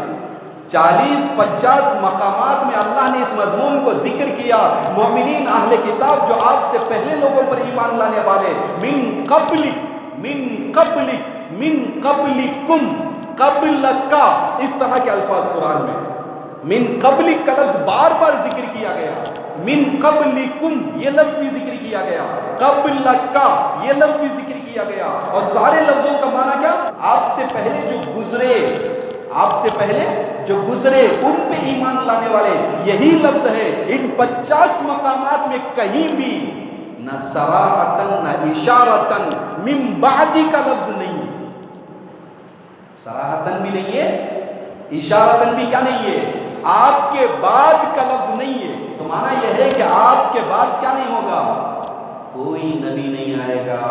40-50 مقامات میں اللہ نے اس مضمون کو ذکر کیا۔ مومنین اہل کتاب جو آپ سے پہلے لوگوں پر ایمان لانے والے، من قبلک، من قبلک، من قبلکم، قبلکا، اس طرح کے الفاظ قرآن میں۔ من قبلک کا لفظ بار بار ذکر کیا گیا، من قبلکم یہ لفظ بھی ذکر کیا گیا، قبلکا یہ لفظ بھی ذکر کیا گیا، اور سارے لفظوں کا معنی کیا؟ آپ سے پہلے جو گزرے، آپ سے پہلے جو گزرے ان پہ ایمان لانے والے، یہی لفظ ہے۔ ان 50 مقامات میں کہیں بھی نہ صراحتاً نہ اشارتاً من بعد کا لفظ نہیں ہے۔ صراحتاً بھی نہیں ہے، اشارتاً بھی کیا نہیں ہے؟ آپ کے بعد کا لفظ نہیں ہے۔ تو معنی یہ ہے کہ آپ کے بعد کیا نہیں ہوگا؟ کوئی نبی نہیں آئے گا۔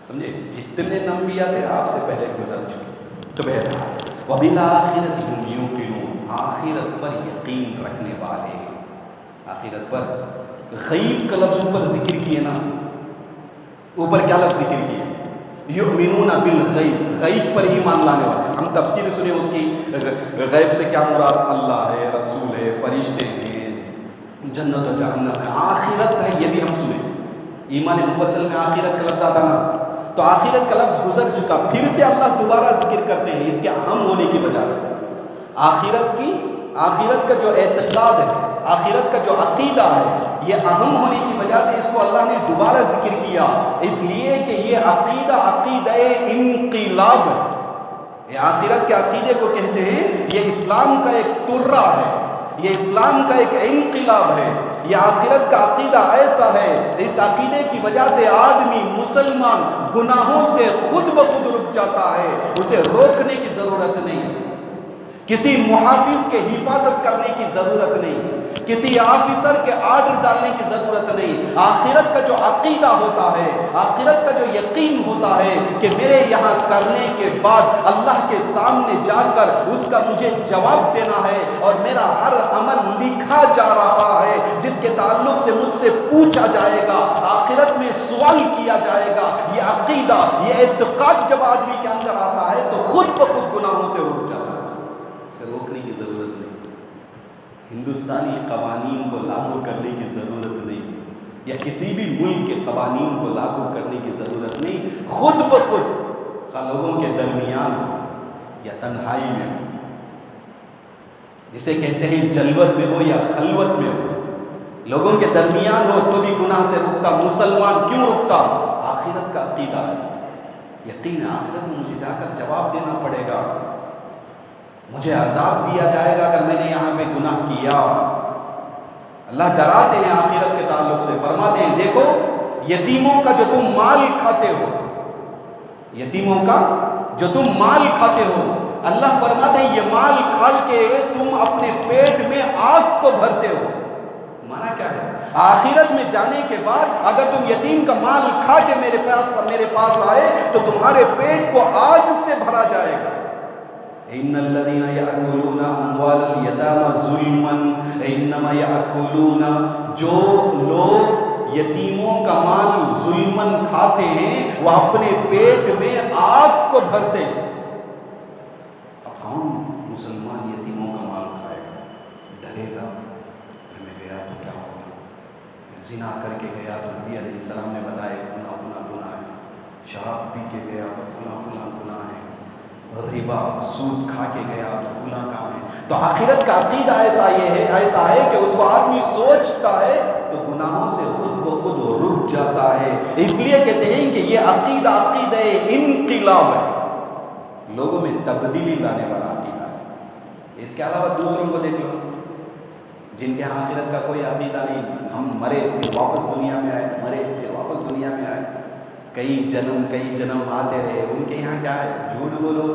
سمجھے؟ جتنے نبی تھے آپ سے پہلے گزر چکے۔ تو بہرحال وَبِالْآخِرَةِ هُمْ يُوقِنُونَ، آخرت پر یقین رکھنے والے، آخرت پر۔ غیب کا لفظ اوپر ذکر کیے نا، اوپر کیا لفظ ذکر کیے؟ یؤمنون بالغیب، غیب پر ایمان لانے والے۔ ہم تفسیر سنے اس کی، غیب سے کیا مراد؟ اللہ ہے، رسول ہے، فرشتے ہیں، جنت و جہنم ہے، آخرت ہے، یہ بھی ہم سنے۔ ایمان مفصل میں آخرت کا لفظ آتا نا، تو آخرت کا لفظ گزر چکا، پھر سے اللہ دوبارہ ذکر کرتے ہیں اس کے اہم ہونے کی وجہ سے۔ آخرت کا جو اعتقاد ہے، آخرت کا جو عقیدہ ہے، یہ اہم ہونے کی وجہ سے اس کو اللہ نے دوبارہ ذکر کیا، اس لیے کہ یہ عقیدہ انقلاب ہے۔ یہ آخرت کے عقیدے کو کہتے ہیں، یہ اسلام کا ایک ترہ ہے، یہ اسلام کا ایک انقلاب ہے۔ یہ آخرت کا عقیدہ ایسا ہے، اس عقیدے کی وجہ سے آدمی مسلمان گناہوں سے خود بخود رک جاتا ہے، اسے روکنے کی ضرورت نہیں، کسی محافظ کے حفاظت کرنے کی ضرورت نہیں، کسی آفیسر کے آرڈر ڈالنے کی ضرورت نہیں۔ آخرت کا جو عقیدہ ہوتا ہے، آخرت کا جو یقین ہوتا ہے کہ میرے یہاں کرنے کے بعد اللہ کے سامنے جا کر اس کا مجھے جواب دینا ہے، اور میرا ہر عمل لکھا جا رہا ہے جس کے تعلق سے مجھ سے پوچھا جائے گا، آخرت میں سوال کیا جائے گا۔ یہ عقیدہ، یہ اعتقاد جب آدمی کے اندر آتا ہے تو خود بخود گناہوں سے رک جاتا ہے، اسے روکنے کی ضرورت نہیں، ہندوستانی قوانین کو لاگو کرنے کی ضرورت نہیں ہے، یا کسی بھی ملک کے قوانین کو لاگو کرنے کی ضرورت نہیں، خود بخود خواہ لوگوں کے درمیان ہو یا تنہائی میں ہو، جسے کہتے ہیں جلوت میں ہو یا خلوت میں ہو، لوگوں کے درمیان ہو تو بھی گناہ سے رکتا۔ مسلمان کیوں رکتا؟ آخرت کا عقیدہ ہے، یقین ہے آخرت میں مجھے جا کر جواب دینا پڑے گا، مجھے عذاب دیا جائے گا اگر میں نے یہاں پہ گناہ کیا۔ اللہ ڈراتے ہیں آخرت کے تعلق سے، فرماتے ہیں دیکھو یتیموں کا جو تم مال کھاتے ہو، یتیموں کا جو تم مال کھاتے ہو، اللہ فرماتے ہیں یہ مال کھا کے تم اپنے پیٹ میں آگ کو بھرتے ہو۔ مانا کیا ہے؟ آخرت میں جانے کے بعد اگر تم یتیم کا مال کھا کے میرے پاس آئے تو تمہارے پیٹ کو آگ سے بھرا جائے گا۔ ان الذين ياكلون اموال اليتامى ظلما انما ياكلون، جو لوگ یتیموں کا مال ظلمن کھاتے ہیں وہ اپنے پیٹ میں آگ کو بھرتے ہیں۔ اب کون مسلمان یتیموں کا مال کھائے گا؟ ڈرے گا کہ میں گیا تو کیا ہوگا، زنا کر کے گیا تو نبی علیہ السلام نے بتایا فلاں فلاں گناہ ہے، شراب پی کے گیا تو فلاں فلاں گناہ ہے، ربا، سود کھا کے گیا تو فلاں کام ہے. تو آخرت کا عقیدہ ایسا ہے کہ اس کو آدمی سوچتا ہے تو گناہوں سے خود بخود رک جاتا ہے. اس لیے کہتے ہیں کہ یہ عقیدہ انقلاب ہے، لوگوں میں تبدیلی لانے والا عقیدہ ہے. اس کے علاوہ دوسروں کو دیکھ لو جن کے یہاں آخرت کا کوئی عقیدہ نہیں. ہم مرے پھر واپس دنیا میں آئے، مرے پھر واپس دنیا میں آئے، کئی جنم آتے رہے. ان کے یہاں کیا ہے؟ جھوٹ بولو،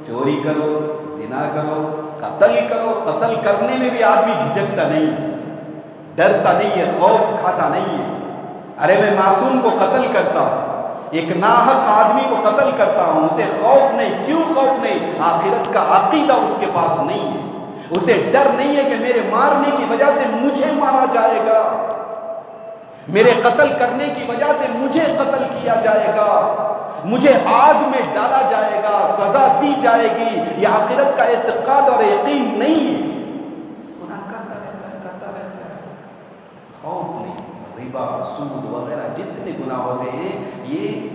چوری کرو، زنا کرو، قتل کرو. قتل کرنے میں بھی آدمی جھجکتا نہیں ہے، ڈرتا نہیں ہے، خوف کھاتا نہیں ہے. ارے میں معصوم کو قتل کرتا ہوں، ایک ناحق آدمی کو قتل کرتا ہوں، اسے خوف نہیں. کیوں خوف نہیں؟ آخرت کا عقیدہ اس کے پاس نہیں ہے. اسے ڈر نہیں ہے کہ میرے مارنے کی وجہ سے مجھے مارا جائے گا، میرے قتل کرنے کی وجہ سے مجھے قتل کیا جائے گا، مجھے آگ میں ڈالا جائے گا، سزا دی جائے گی. یہ آخرت کا اعتقاد اور یقین نہیں ہے. گناہ کرتا رہتا ہے، خوف نہیں. ربا، سود وغیرہ جتنے گناہ ہوتے ہیں یہ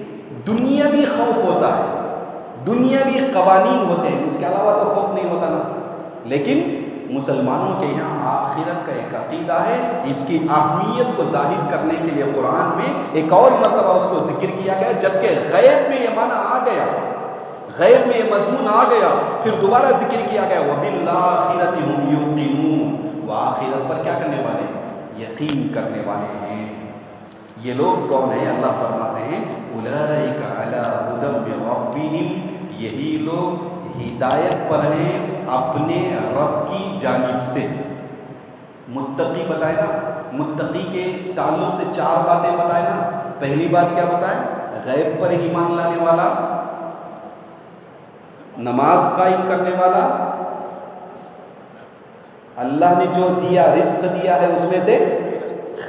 دنیاوی خوف ہوتا ہے، دنیاوی قوانین ہوتے ہیں، اس کے علاوہ تو خوف نہیں ہوتا نا. لیکن مسلمانوں کے یہاں آخرت کا ایک عقیدہ ہے. اس کی اہمیت کو ظاہر کرنے کے لیے قرآن میں ایک اور مرتبہ اس کو ذکر کیا گیا، جبکہ غیب میں یہ معنی آ گیا، غیب میں یہ مضمون آ گیا، پھر دوبارہ ذکر کیا گیا وَبِالْآخِرَةِ هُمْ يُوقِنُونَ. وہ آخرت پر کیا کرنے والے ہیں؟ یقین کرنے والے ہیں. یہ لوگ کون ہیں؟ اللہ فرماتے ہیں اولئک علی ھدی من ربہم، یہی لوگ ہدایت پر ہیں اپنے رب کی جانب سے. متقی بتائے نا، متقی کے تعلق سے 4 باتیں بتائے نا. پہلی بات کیا بتائے؟ غیب پر ایمان لانے والا، نماز قائم کرنے والا، اللہ نے جو دیا رزق دیا ہے اس میں سے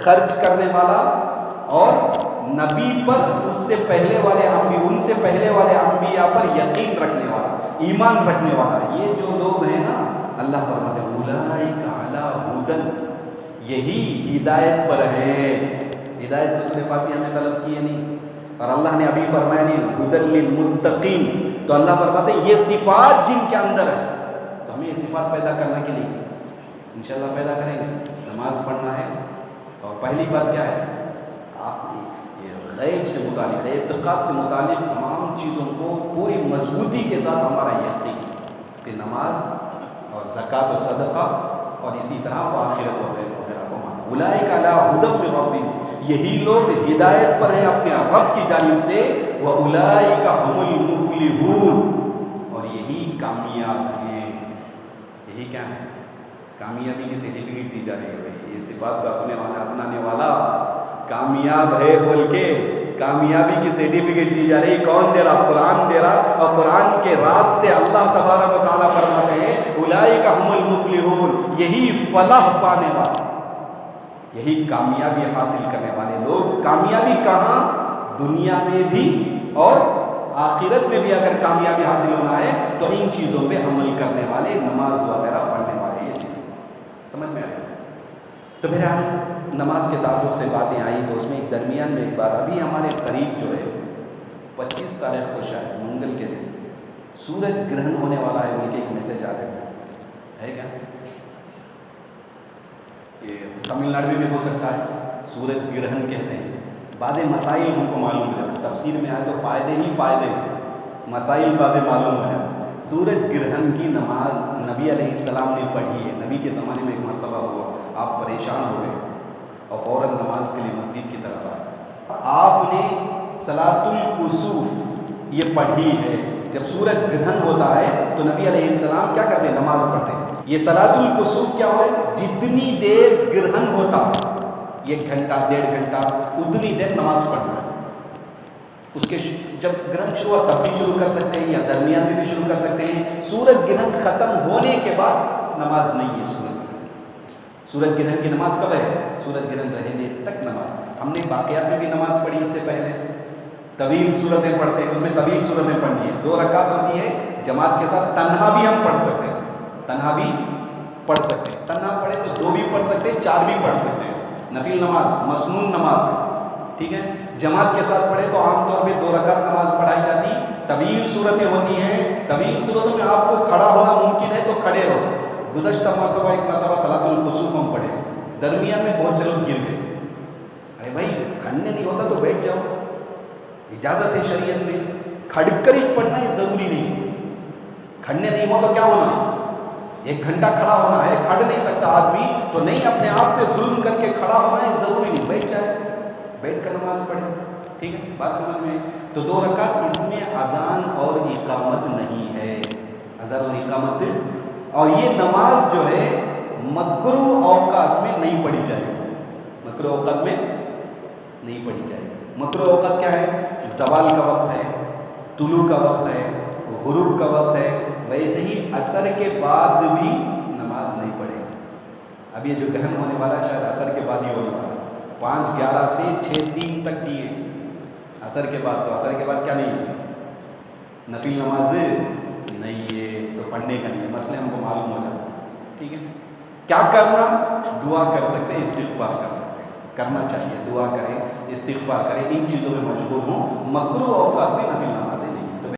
خرچ کرنے والا، اور نبی پر ان سے پہلے والے انبیاء پر یقین رکھنے والا، ایمان رکھنے والا. یہ جو لوگ ہیں نا، اللہ فرماتے ہیں اولئک علی ھدی، یہی ہدایت پر ہے. ہدایت کو صرف فاتحہ میں طلب کیے نہیں، اور اللہ نے ابھی فرمایا نہیں ھدی للمتقین. تو اللہ فرماتے ہیں یہ صفات جن کے اندر ہے، تو ہمیں یہ صفات پیدا کرنے کے لیے انشاءاللہ پیدا کریں گے. نماز پڑھنا ہے، اور پہلی بات کیا ہے؟ آپ غیب سے متعلق، اعتقاد سے متعلق تمام چیزوں کو پوری مضبوطی کے ساتھ ہمارا یقین، پھر نماز اور زکوٰۃ و صدقہ، اور اسی طرح وہ آخرت وغیرہ کو مانا. اولئک علی ھدی من ربہم، یہی لوگ ہدایت پر ہیں اپنے رب کی جانب سے. واولئک ھم المفلحون، اور یہی کامیاب ہیں. یہی کیا ہے؟ کامیابی کی سرٹیفکیٹ دی جا رہی ہے. بھائی یہ صفات کو اپنانے والا کامیاب ہے بول کے کامیابی کی سرٹیفکیٹ دی جا رہی. کون دے رہا؟ قرآن دے رہا. اور قرآن کے راستے اللہ تبارک و تعالیٰ فرماتے ہیں اولئک ھم المفلحون، یہی فلاح پانے والے، یہی کامیابی حاصل کرنے والے لوگ. کامیابی کہاں؟ دنیا میں بھی اور آخرت میں بھی. اگر کامیابی حاصل ہونا ہے تو ان چیزوں پہ عمل کرنے والے، نماز وغیرہ پڑھنے والے. یہ چیزیں سمجھ میں آئے. تو بہرحال نماز کے تعلق سے باتیں آئی، تو اس میں ایک درمیان میں ایک بات، ابھی ہمارے قریب جو ہے 25 تاریخ کو شاید منگل کے دن سورج گرہن ہونے والا ہے بول کے ایک میسج آ رہا ہے کیا؟ یہ تمل ناڈو میں ہو سکتا ہے، سورج گرہن کہتے ہیں. بعض مسائل ہم کو معلوم ہے، تفسیر میں آئے تو فائدے ہی فائدے ہیں، مسائل بعض معلوم ہو جائے. سورج گرہن کی نماز نبی علیہ السلام نے پڑھی ہے. نبی کے زمانے میں ایک مرتبہ ہوا، آپ پریشان ہو گئے اور فوراً نماز کے لیے مسجد کی طرف آئے. آپ نے صلاۃ الکسوف یہ پڑھی ہے. جب سورج گرہن ہوتا ہے تو نبی علیہ السلام کیا کرتے ہیں؟ نماز پڑھتے ہیں. یہ صلاۃ الکسوف کیا ہوئے؟ جتنی دیر گرہن ہوتا ہے، 1 گھنٹہ 1.5 گھنٹہ، اتنی دیر نماز پڑھنا ہے. اس کے جب گرہن شروع ہوا تب بھی شروع کر سکتے ہیں، یا درمیان میں بھی شروع کر سکتے ہیں. سورج گرہن ختم ہونے کے بعد نماز نہیں ہے. سورج گرہن کی نماز کب ہے؟ سورج گرہن رہنے تک نماز. ہم نے باقیات میں بھی نماز پڑھی اس سے پہلے، طویل صورتیں پڑھتے ہیں. اس میں طویل صورتیں پڑھنی ہے، 2 رکعت ہوتی ہے جماعت کے ساتھ. تنہا بھی ہم پڑھ سکتے ہیں، تنہا بھی پڑھ سکتے ہیں. تنہا پڑھے تو 2 بھی پڑھ سکتے ہیں، 4 بھی پڑھ سکتے ہیں. نفل نماز مسنون نماز ہے. ٹھیک ہے. جماعت کے ساتھ پڑھے تو عام طور پہ 2 رکعت نماز پڑھائی جاتی. طویل صورتیں ہوتی ہیں, طویل صورتوں میں آپ کو کھڑا ہونا ممکن ہے تو کھڑے رہو. گزشتہ مرتبہ ایک مرتبہ صلاۃ الکسوف ہم پڑھے, درمیان میں بہت سے لوگ گر گئے. ارے بھائی کھڑنے نہیں ہوتا تو بیٹھ جاؤ, اجازت ہے شریعت میں. کھڑ کر ہی پڑھنا یہ ضروری نہیں ہے. کھڑنے نہیں ہو تو کیا ہونا ہے, 1 گھنٹہ کھڑا ہونا ہے, کھڑ نہیں سکتا آدمی تو نہیں, اپنے آپ پہ ظلم کر کے کھڑا ہونا ہے ضروری نہیں. بیٹھ جائے, بیٹھ کر نماز پڑھے. ٹھیک ہے, بات سمجھ میں. تو 2 رکعت اس میں اذان اور اقامت نہیں ہے, اذان اور اقامت. اور یہ نماز جو ہے مکروہ اوقات میں نہیں پڑھی جائے, مکروہ اوقات میں نہیں پڑھی جائے. مکروہ اوقات کیا ہے؟ زوال کا وقت ہے, طلوع کا وقت ہے, غروب کا وقت ہے. ویسے ہی عصر کے بعد بھی نماز نہیں پڑھے. اب یہ جو گہن ہونے والا ہے شاید عصر کے بعد ہی ہونے والا. 5:11 سے 6:03 تک کی ہے عصر کے بعد. تو عصر کے بعد کیا نہیں ہے, نفل نماز نہیں ہے, تو پڑھنے کا نہیں ہے. مسئلے ہم کو معلوم ہو جاتا. ٹھیک ہے, کیا کرنا؟ دعا کر سکتے ہیں, استغفار کر سکتے ہیں, کرنا چاہیے. دعا کریں, استغفار کریں, ان چیزوں میں مشغول ہوں. مکروہ اوقات میں نفل نمازیں